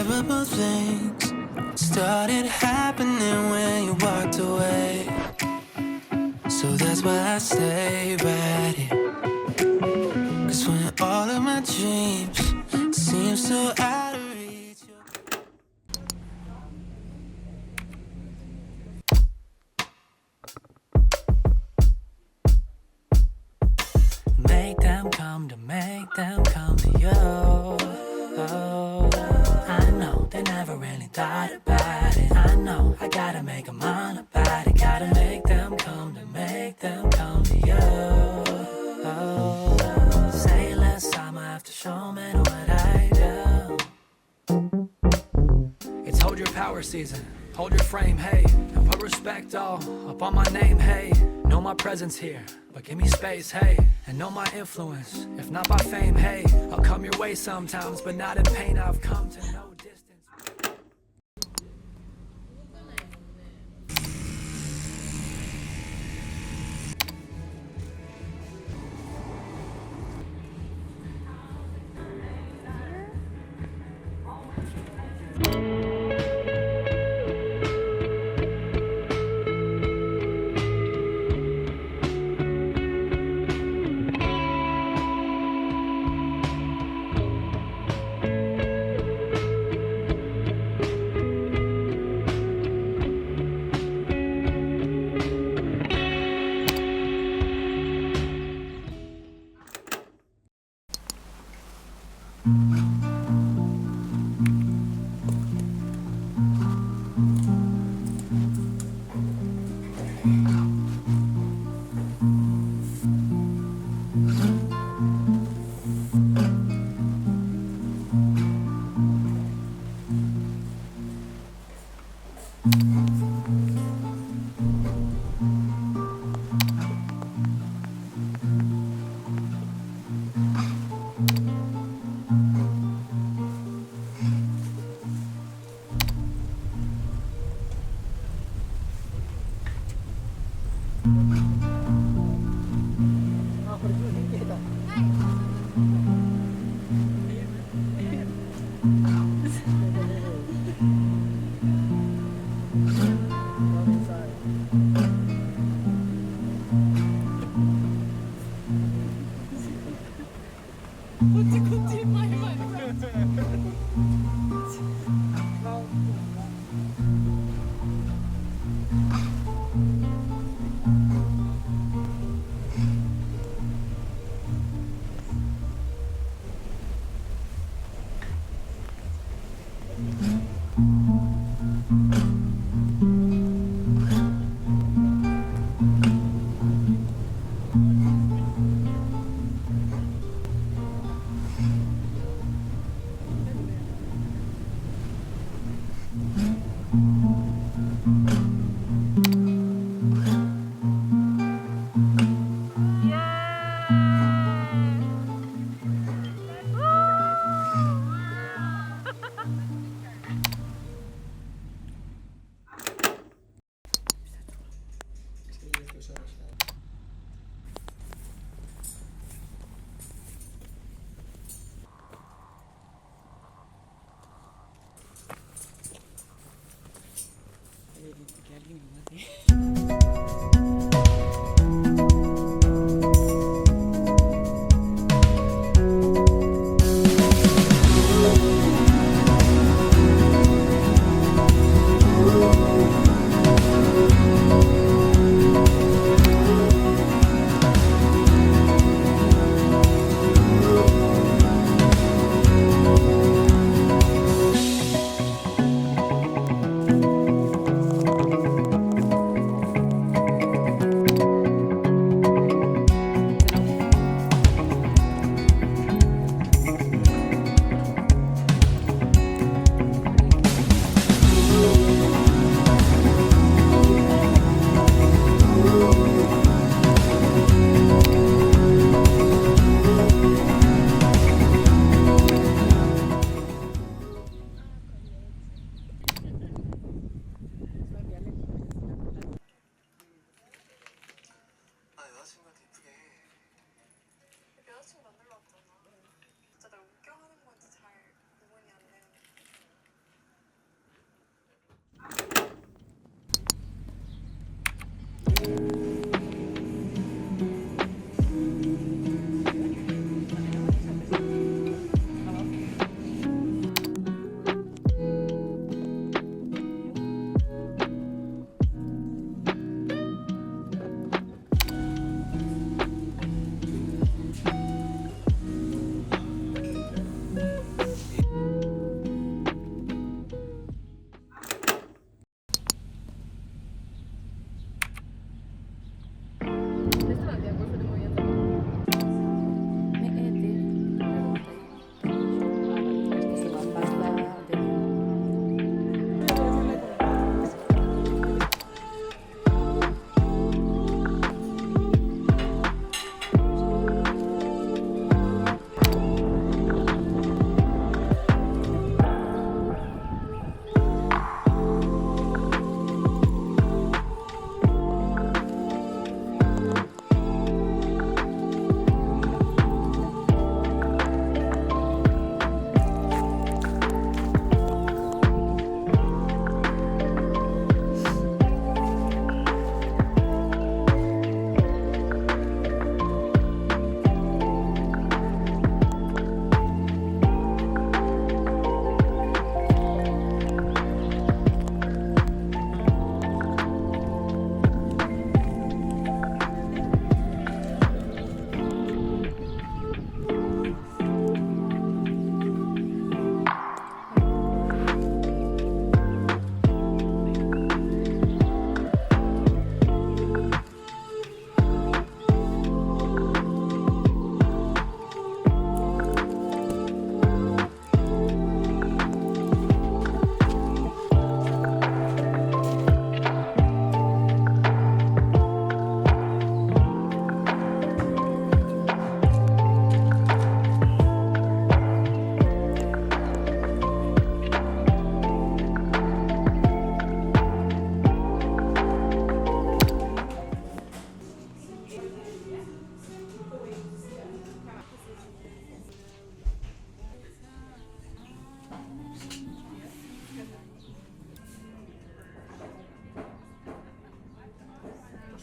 Terrible things started happening when you walked away. So that's why I stay right here. 'Cause when all of my dreams seem so out of reach. Make them come to you. Oh, I know they never really thought about it. I know I gotta make them all about it. Gotta make them come to you. Oh, say less, I'ma have to show me what I do. It's hold your power season, hold your frame, hey, and put respect all up on my name, hey. Know my presence here, but give me space, hey, and know my influence, if not by fame, hey. I'll come your way sometimes, but not in pain. I've come to know distance.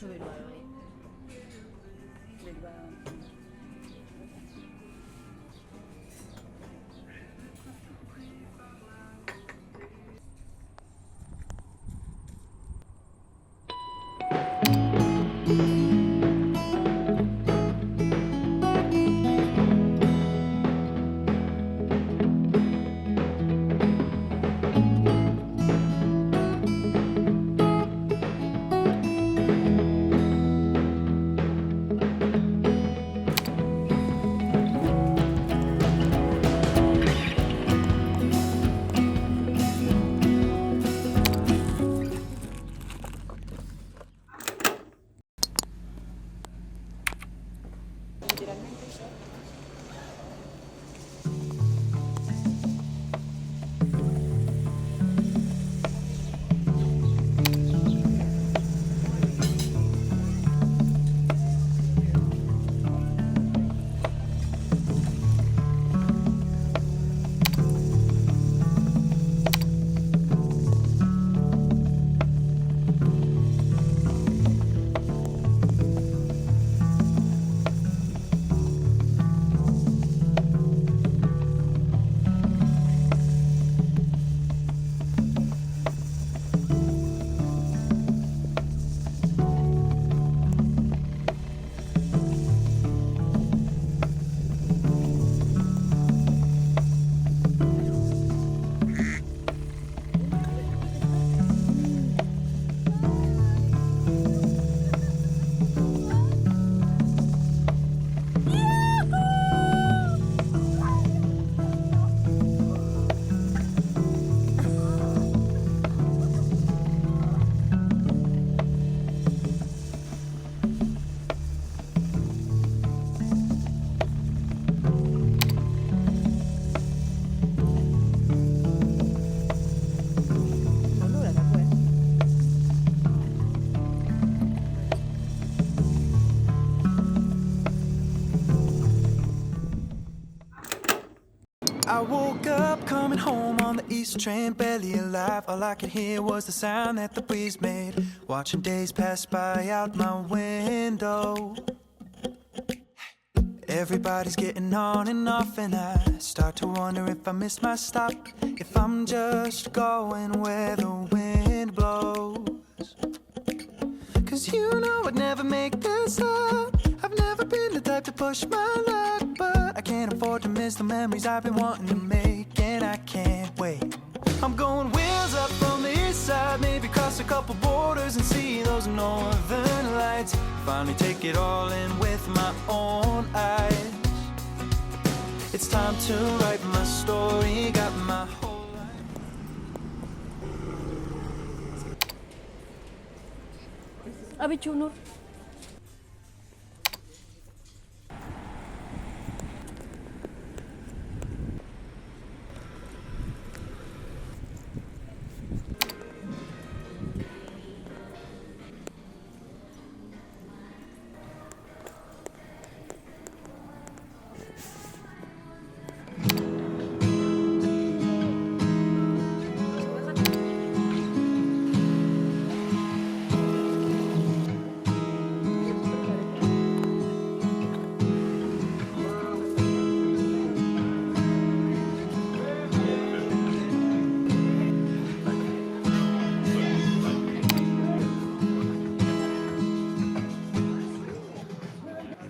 저 이리 와요. 이리 와요. I woke up coming home on the east train, barely alive. All I could hear was the sound that the breeze made, watching days pass by out my window. Everybody's getting on and off, and I start to wonder if I missed my stop, if I'm just going where the wind blows. Cause you know I'd never make this up. I've never been the type to push my luck, but I can't afford to miss the memories I've been wanting to make, and I can't wait. I'm going wheels up from the east side, maybe cross a couple borders and see those northern lights. Finally take it all in with my own eyes. It's time to write my story, got my whole life. Abi 𝗍𝗏𝗏.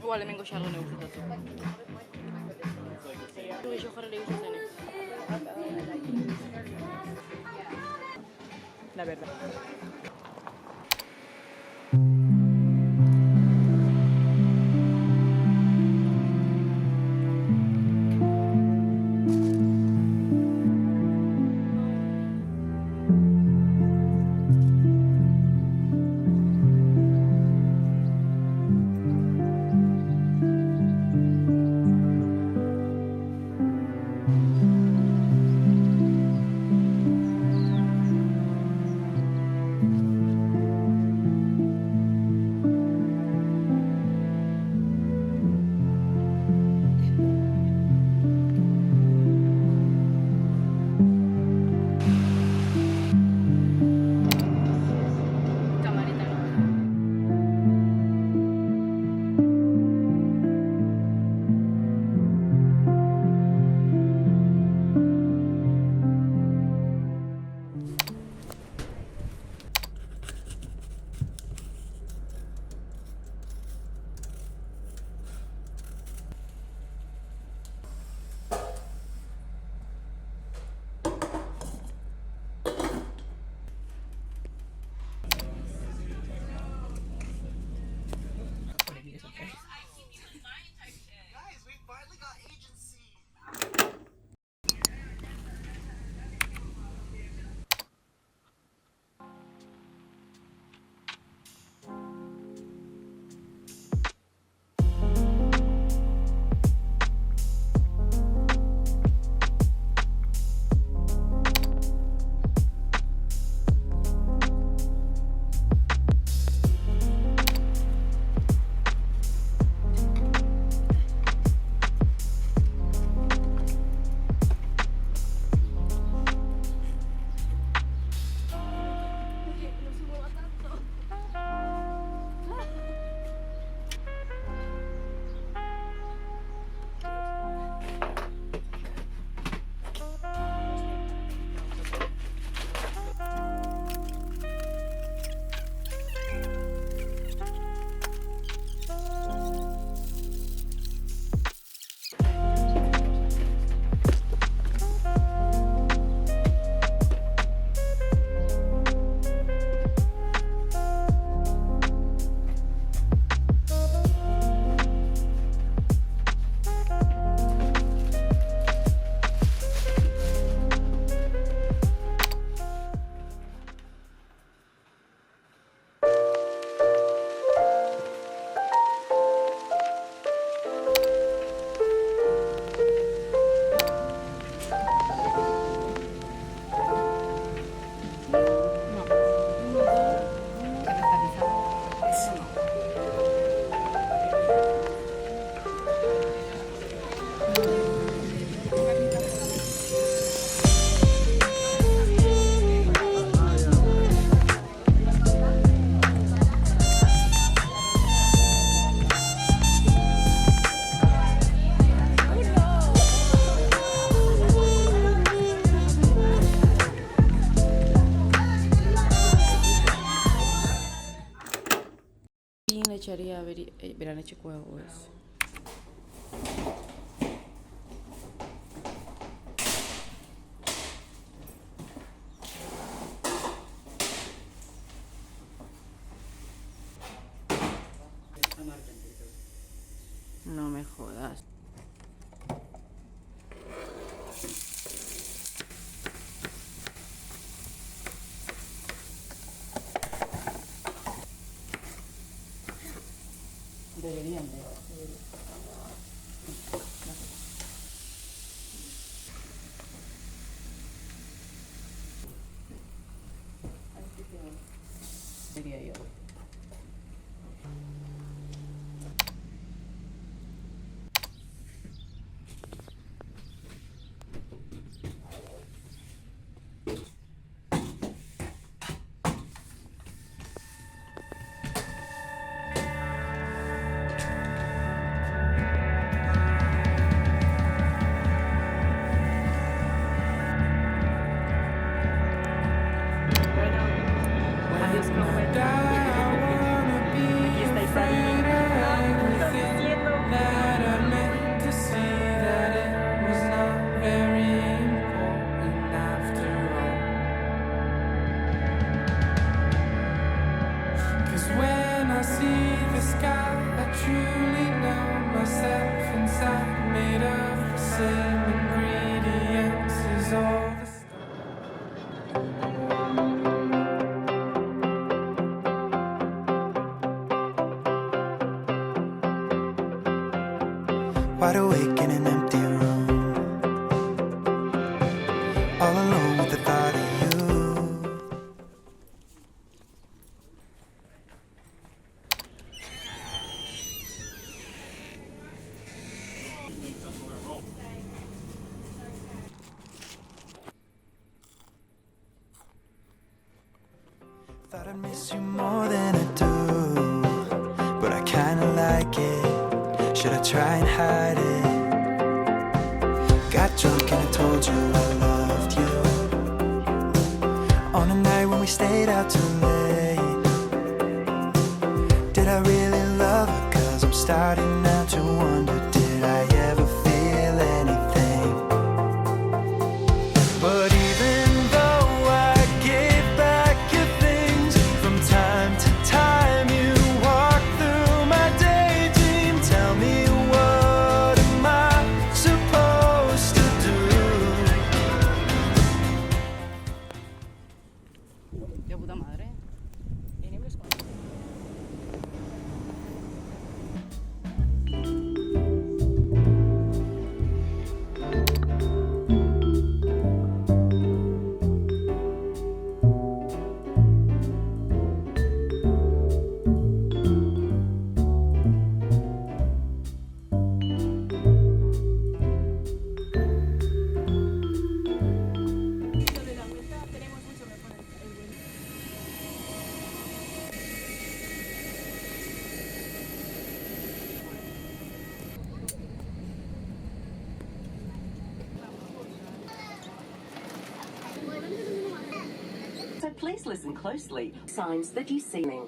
Uguale mengo xarro neu frutatu. Dugu iso jarrera ikusi zen. La verdad. echaría 𝗵𝗵𝗵 huevos. No me jodas. Deberían de. Diría yo. Wide awake in an empty room, all alone with the thought of you. Thought I'd miss you more than I do, but I kinda like it. Should I try and hide it? Got drunk and I told you I loved you, on a night when we stayed out too late. Did I really love her? 'Cause I'm starting now to wonder, did I ever feel anything? But even though I gave back your things from time to time, you walk through my daydream. Tell me, what am I supposed to do? De puta madre. Vinimos con... So please listen closely. Signs that you see me.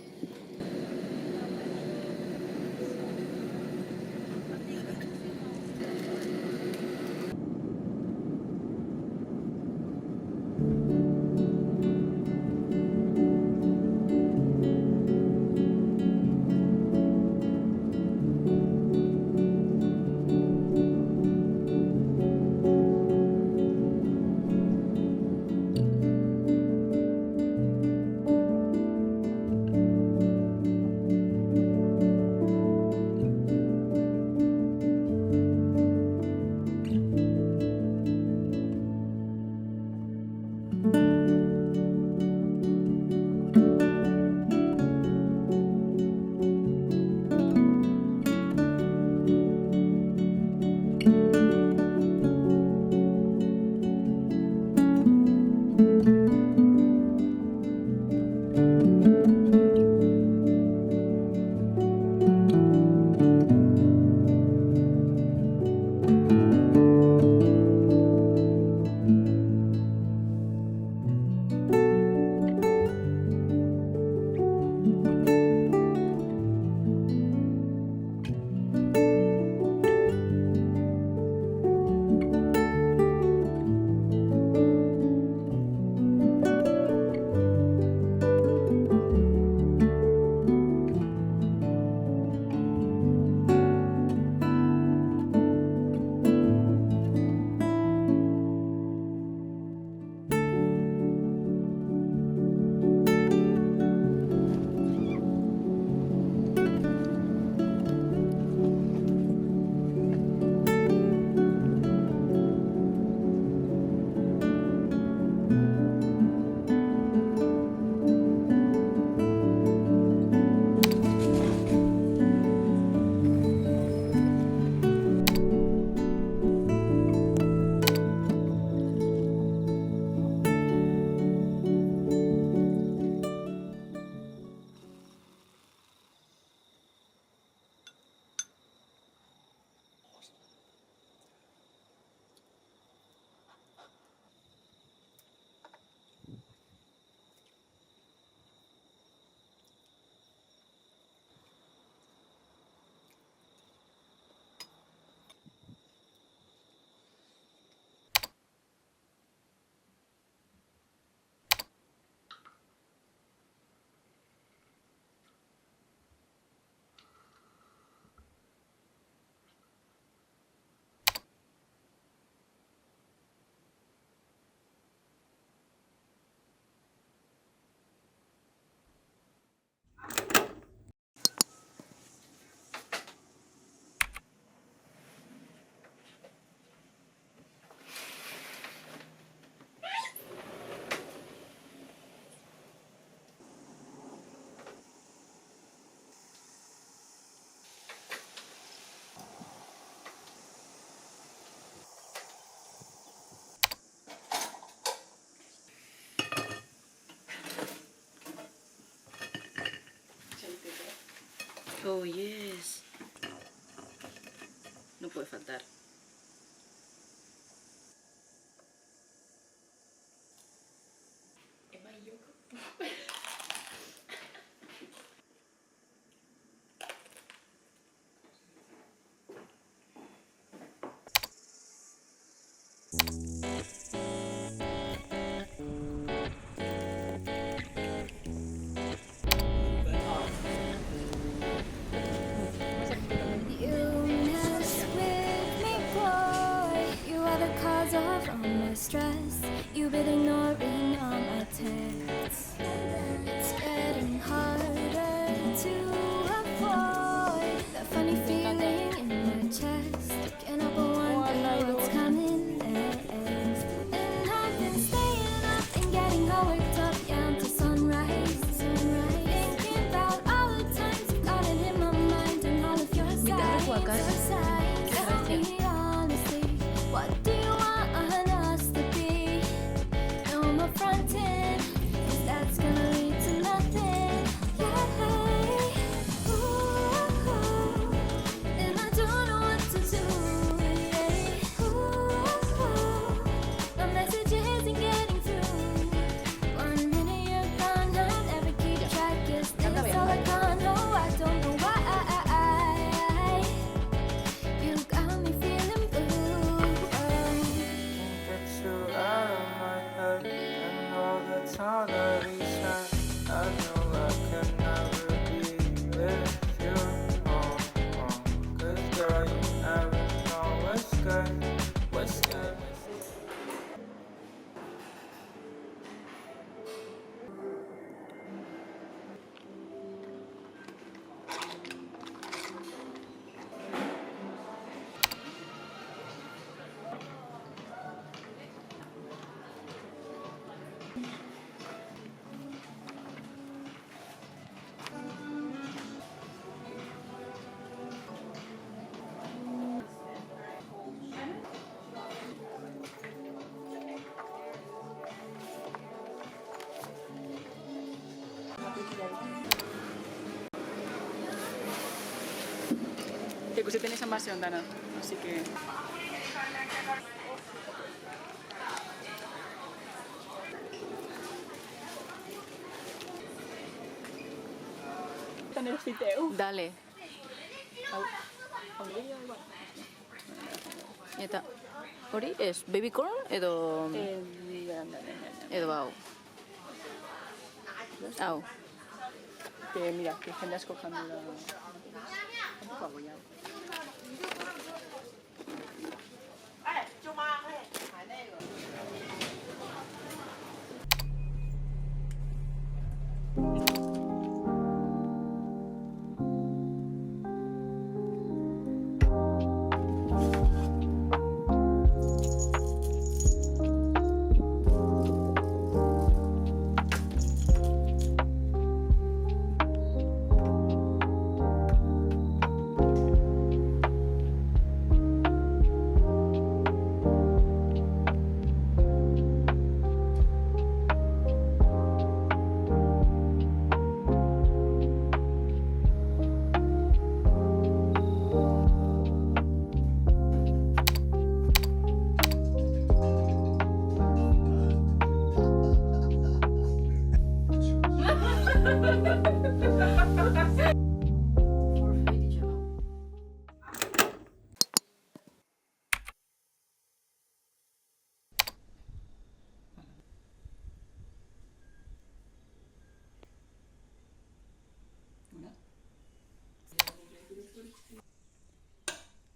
Oh, yes. No puede faltar. Stress, you've been ignoring all my texts. It's getting harder to avoid that funny feeling in my chest. Can't help but wonder what's coming next. And I've been staying up and getting all worked up, yeah, until sunrise. Thinking about all the times you've got it in my mind and all of your sides. Tell me honestly, what do you want? Fronting, 'cause that's gonna lead to nothing. Yeah. Ooh, and I don't know what to do. Yeah. Ooh, my message isn't getting through. 1 minute you're gone, I'll never keep track. Is this all I can? No, I don't know why. You got me feeling blue. Get you out of my head. All that we spent, I know I can never be with you. Cause girl, you never know what's good. Que se tiene esa invasión, Dana. Así que... Dale. Eta hori ez baby corn edo hau. Hau. Que mira, que jende asko jan dela. Tampoco hago ya.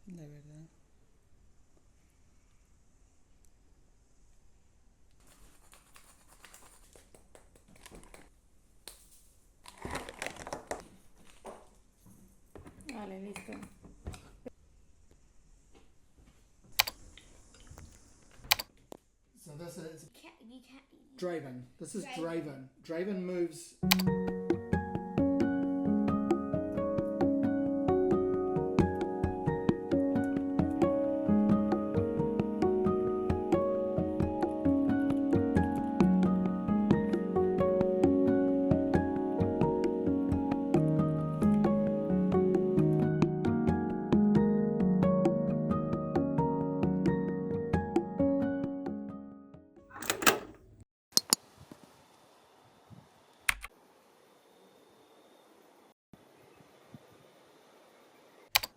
De verdad. Vale, listo. So this is 𝗲𝗲𝗹𝗏. This is 𝗲𝗲𝗹𝗏. 𝗲𝗲𝗹𝗏 moves.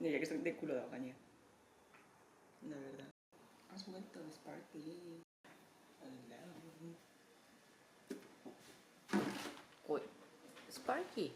Mira que son de culo de Albania. La verdad. Has vuelto de Sparky. Uy, Sparky.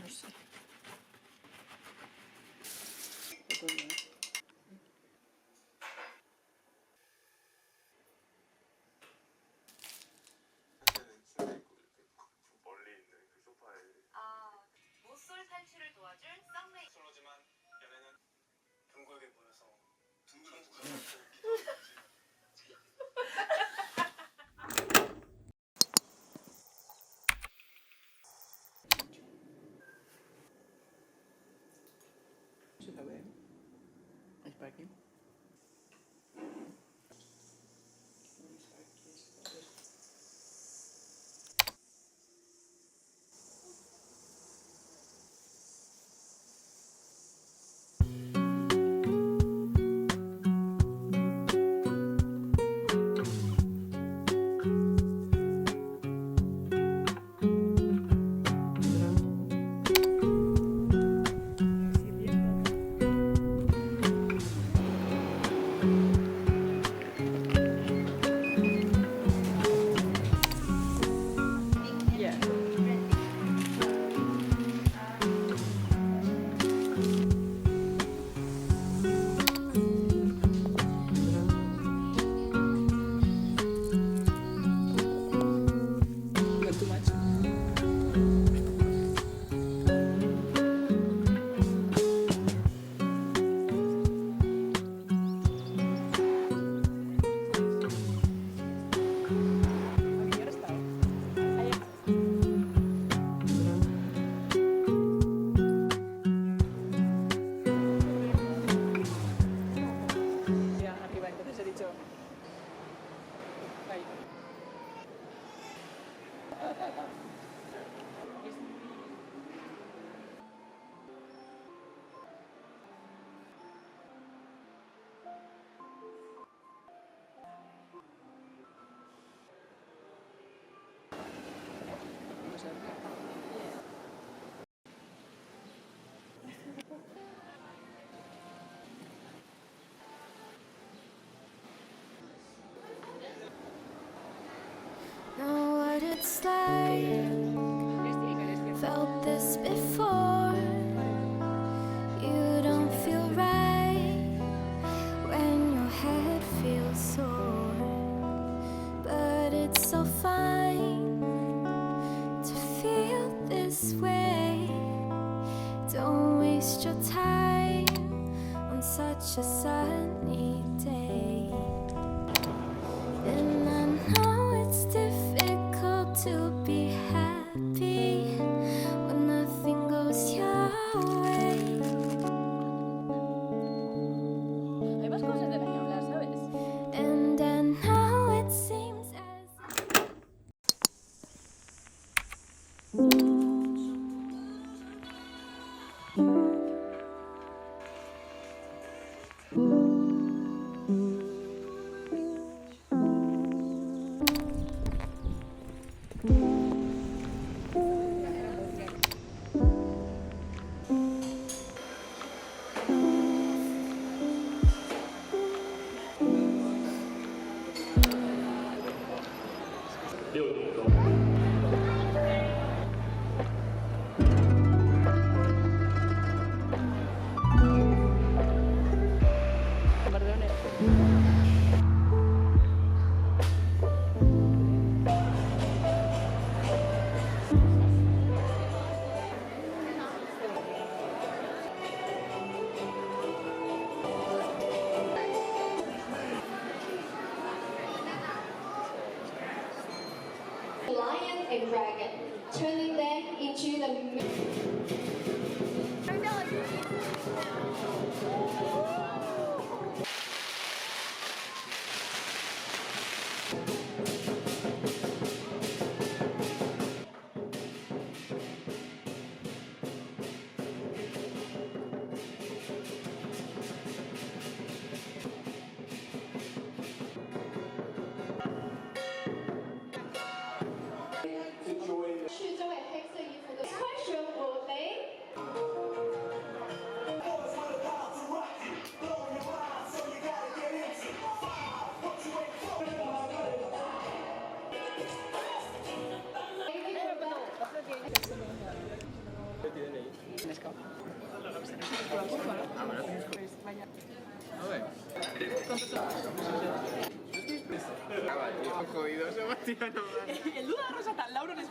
No sé. 모쏠 탈출을 도와줄 썸네일. 솔로지만 연애는 둥글게 보여서 Should I wear? Sparky. Feels like felt this before. You don't feel right when your head feels sore, but it's so fine to feel this way. Don't waste your time on such a sunny day. And I know it's difficult to be happy when nothing goes your way. Hay más cosas de las que hablar, ¿sabes? And I know it seems as lion and dragon, turning them into the 𝗍𝗫𝗲𝗿𝘆ηκε. This question will be El duda rosa tan Laura no es...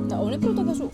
나 오늘 프로덕트 줘.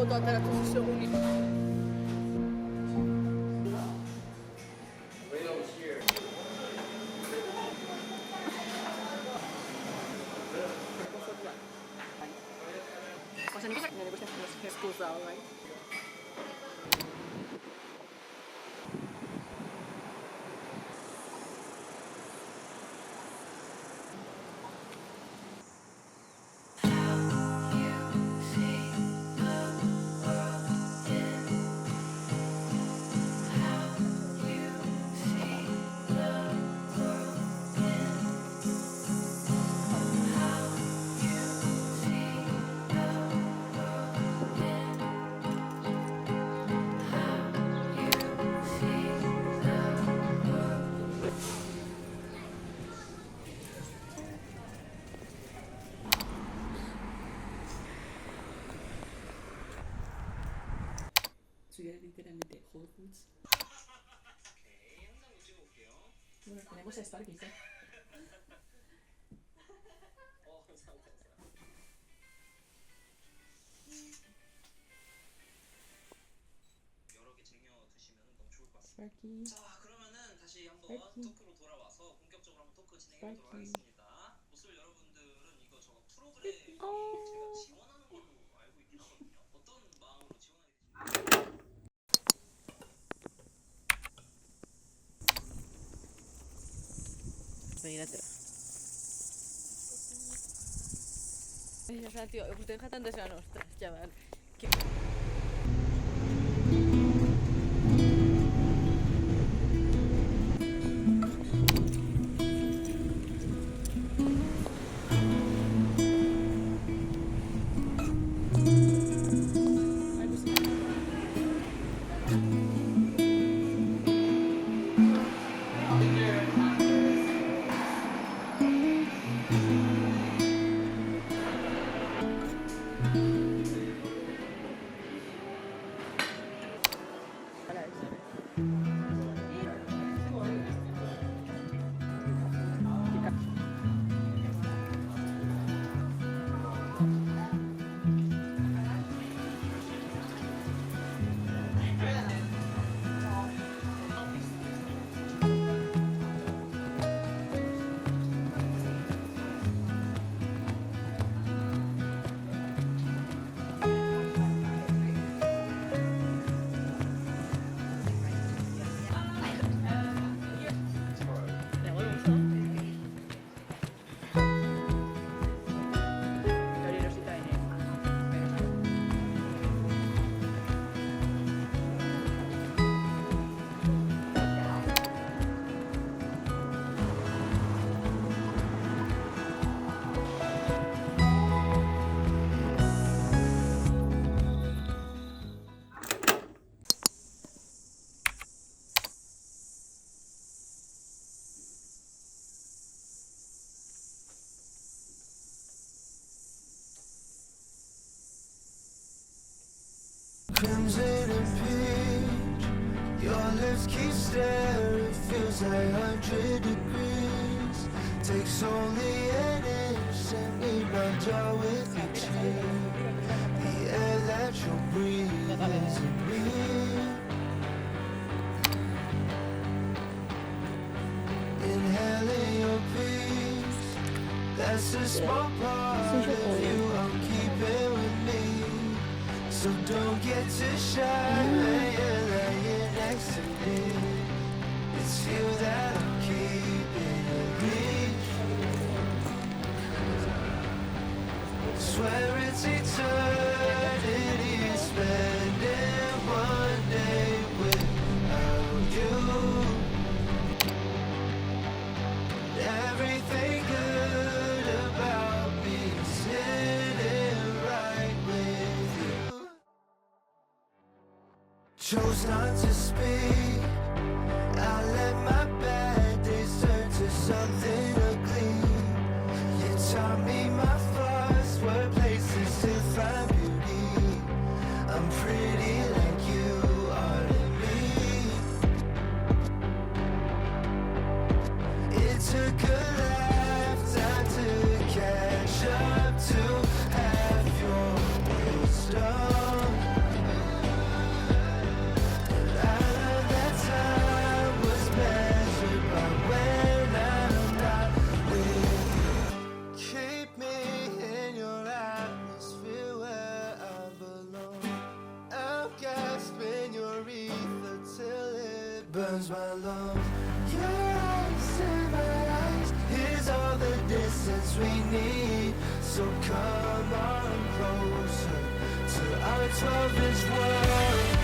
Fotoaparato sur roue. literalmente Whole Foods. Bueno, tenemos a Sparky, ¿eh? 여러 개 쟁여 두시면 너무 좋을 것 같습니다. Sparky. 자, 그러면은 다시 한번 토크로 돌아와서 본격적으로 한번 토크 진행해 보도록 하겠습니다. 모쏠 여러분들은 이거 저 프로그램 제가 지원하는 걸로 알고 있긴 하거든요. 어떤 마음으로 지원하게 되시나요? Imagínatelo. Ya sabes, tío, usted deja tanto a nostres, chaval. Crimson and peach, your lips keep staring, feels like 100 degrees. Takes only an inch and need my jaw with your cheek. The air that you breathe is in me. Inhaling your peace, that's a small part of you I'm keeping with me. So don't get too shy when you're laying next to me. It's you that I'm keeping in reach. Swear it's eternity, spending one day without you. Everything good about me is sitting right with you. Chose not to speak. I let my bad days turn to something ugly. You taught me my flaws were places to find beauty. I'm pretty like you are to me. It took a lifetime to catch up to have your wisdom. I love that time was measured by when I'm not with you. Keep me in your atmosphere where I belong. I'll gasp in your ether till it burns my lungs. Your eyes in my eyes, here's all the distance we need. So come on closer to our 12-inch world.